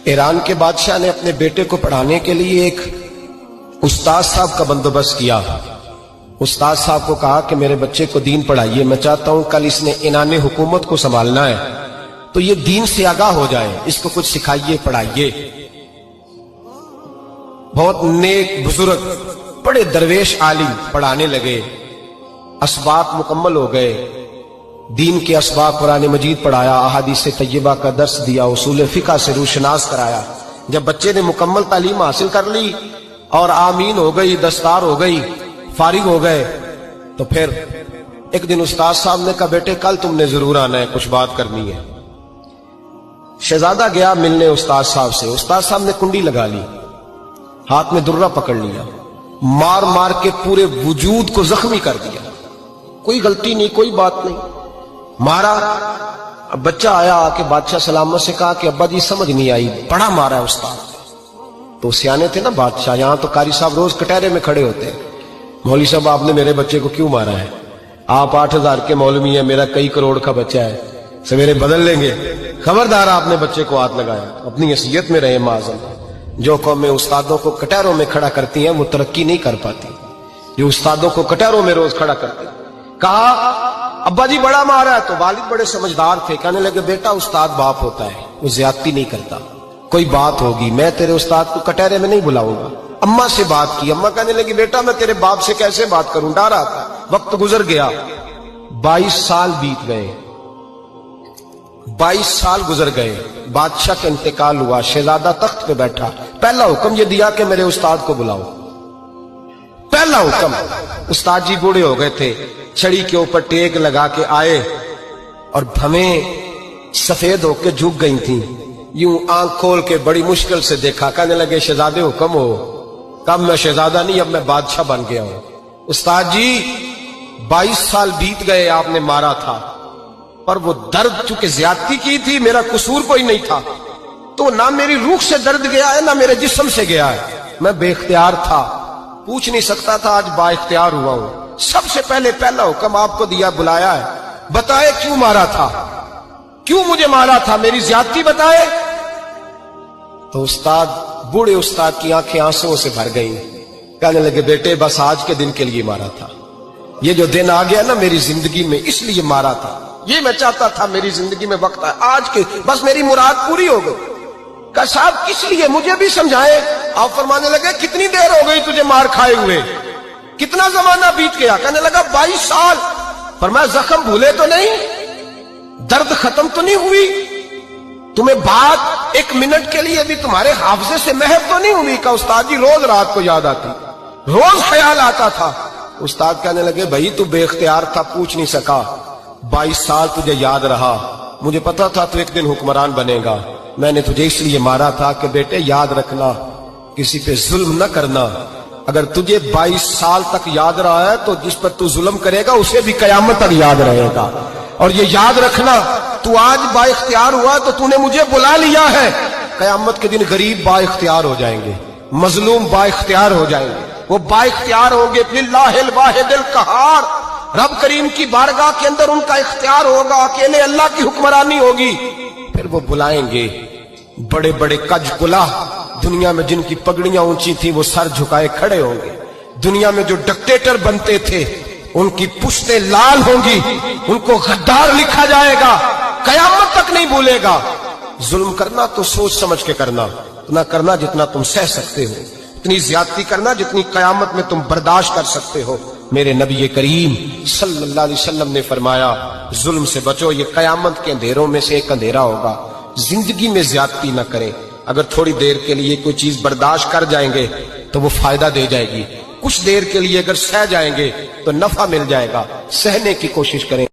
ایران کے بادشاہ نے اپنے بیٹے کو پڑھانے کے لیے ایک استاد صاحب کا بندوبست کیا۔ استاد صاحب کو کہا کہ میرے بچے کو دین پڑھائیے، میں چاہتا ہوں کل اس نے عنان حکومت کو سنبھالنا ہے تو یہ دین سے آگاہ ہو جائے، اس کو کچھ سکھائیے، پڑھائیے۔ بہت نیک بزرگ بڑے درویش عالم پڑھانے لگے، اسباق مکمل ہو گئے، دین کے اسباق قرآن مجید پڑھایا، احادیث طیبہ کا درس دیا، اصول فقہ سے روشناس کرایا۔ جب بچے نے مکمل تعلیم حاصل کر لی اور آمین ہو گئی، دستار ہو گئی، فارغ ہو گئے، تو پھر ایک دن استاد صاحب نے کہا بیٹے کل تم نے ضرور آنا ہے، کچھ بات کرنی ہے۔ شہزادہ گیا ملنے استاد صاحب سے، استاد صاحب نے کنڈی لگا لی، ہاتھ میں درہ پکڑ لیا، مار مار کے پورے وجود کو زخمی کر دیا، کوئی غلطی نہیں، کوئی بات نہیں، مارا۔ اب بچہ آیا آ کے بادشاہ سلامت سے کہا کہ ابا جی سمجھ نہیں آئی، بڑا مارا ہے استاد۔ تو سیانے تھے نا بادشاہ، یہاں تو قاری صاحب روز کٹہرے میں کھڑے ہوتے ہیں، مولوی صاحب آپ نے میرے بچے کو کیوں مارا ہے؟ آپ 8,000 کے مولوی ہیں، میرا کئی کروڑ کا بچہ ہے، سویرے بدل لیں گے، خبردار آپ نے بچے کو ہاتھ لگایا، اپنی حیثیت میں رہے معاذ۔ جو قومیں استادوں کو کٹہروں میں کھڑا کرتی ہیں وہ ترقی نہیں کر پاتی، جو استادوں کو کٹہروں میں روز کھڑا کرتے ہیں۔ کہا ابا جی بڑا مارا ہے، تو والد بڑے سمجھدار تھے، کہنے لگے بیٹا استاد باپ ہوتا ہے، وہ زیادتی نہیں کرتا، کوئی بات ہوگی میں تیرے استاد کو کٹہرے میں نہیں بلاؤں گا۔ اماں سے بات کی، اماں کہنے لگی بیٹا میں تیرے باپ سے کیسے بات کروں، ڈر آتا۔ وقت گزر گیا، 22 سال بیت گئے، 22 سال گزر گئے، بادشاہ کا انتقال ہوا، شہزادہ تخت پہ بیٹھا، پہلا حکم یہ دیا کہ میرے استاد کو بلاؤ، پہلا حکم۔ استاد جی بوڑھے ہو گئے تھے، چھڑی کے اوپر ٹیک لگا کے آئے اور بھمیں سفید ہو کے جھک گئی تھیں، یوں آنکھ کھول کے بڑی مشکل سے دیکھا، کہنے لگے شہزادے حکم ہو۔ کب میں شہزادہ نہیں، اب میں بادشاہ بن گیا ہوں۔ استاد جی 22 سال بیت گئے، آپ نے مارا تھا، پر وہ درد چونکہ زیادتی کی تھی، میرا قصور کوئی نہیں تھا، تو نہ میری روح سے درد گیا ہے نہ میرے جسم سے گیا ہے، میں بے اختیار تھا، پوچھ نہیں سکتا تھا، آج با اختیار ہوا ہوں۔ سب سے پہلے پہلا حکم آپ کو دیا، بلایا ہے، بتائے کیوں مارا تھا، کیوں مجھے مارا تھا، میری زیادتی بتائے۔ تو استاد بوڑھے استاد کی آنکھیں آنسوں سے بھر گئیں، کہنے لگے بیٹے بس آج کے دن کے لیے مارا تھا، یہ جو دن آ گیا نا میری زندگی میں اس لیے مارا تھا، یہ میں چاہتا تھا میری زندگی میں وقت آئے، آج کے بس میری مراد پوری ہو گئی۔ کہا صاحب کس لیے، مجھے بھی سمجھائے۔ آپ فرمانے لگے کتنی دیر ہو گئی تجھے مار کھائے ہوئے، کتنا زمانہ بیت گیا؟ کہنے لگا 22 سال۔ فرمایا زخم بھولے تو نہیں، درد ختم تو نہیں ہوئی، تمہیں بات 1 منٹ کے لیے بھی تمہارے حافظے سے محو تو نہیں ہوئی؟ کہ استاد جی روز رات کو یاد آتی، روز خیال آتا تھا۔ استاد کہنے لگے بھائی تو بے اختیار تھا، پوچھ نہیں سکا، 22 سال تجھے یاد رہا، مجھے پتا تھا تو ایک دن حکمران بنے گا، میں نے تجھے اس لیے مارا تھا کہ بیٹے یاد رکھنا، کسی پہ ظلم نہ کرنا، اگر تجھے 22 سال تک یاد رہا ہے تو جس پر تو ظلم کرے گا اسے بھی قیامت تک یاد رہے گا، اور یہ یاد رکھنا تو آج با اختیار ہوا تو تو نے مجھے بلا لیا ہے، قیامت کے دن غریب با اختیار ہو جائیں گے، مظلوم با اختیار ہو جائیں گے، وہ با اختیار ہوں گے للہ الواحد القہار، رب کریم کی بارگاہ کے اندر ان کا اختیار ہوگا، اکیلے اللہ کی حکمرانی ہوگی۔ پھر وہ بلائیں گے بڑے بڑے کج کلا، دنیا میں جن کی پگڑیاں اونچی تھیں وہ سر جھکائے کھڑے ہوں گے، دنیا میں جو ڈکٹیٹر بنتے تھے ان کی پشتیں لال ہوں گی، ان کو غدار لکھا جائے گا، قیامت تک نہیں بھولے گا۔ ظلم کرنا تو سوچ سمجھ کے کرنا، اتنا کرنا جتنا تم سہ سکتے ہو، اتنی زیادتی کرنا جتنی قیامت میں تم برداشت کر سکتے ہو۔ میرے نبی کریم صلی اللہ علیہ وسلم نے فرمایا ظلم سے بچو، یہ قیامت کے اندھیروں میں سے ایک اندھیرا ہوگا۔ زندگی میں زیادتی نہ کریں، اگر تھوڑی دیر کے لیے کوئی چیز برداشت کر جائیں گے تو وہ فائدہ دے جائے گی، کچھ دیر کے لیے اگر سہ جائیں گے تو نفع مل جائے گا، سہنے کی کوشش کریں۔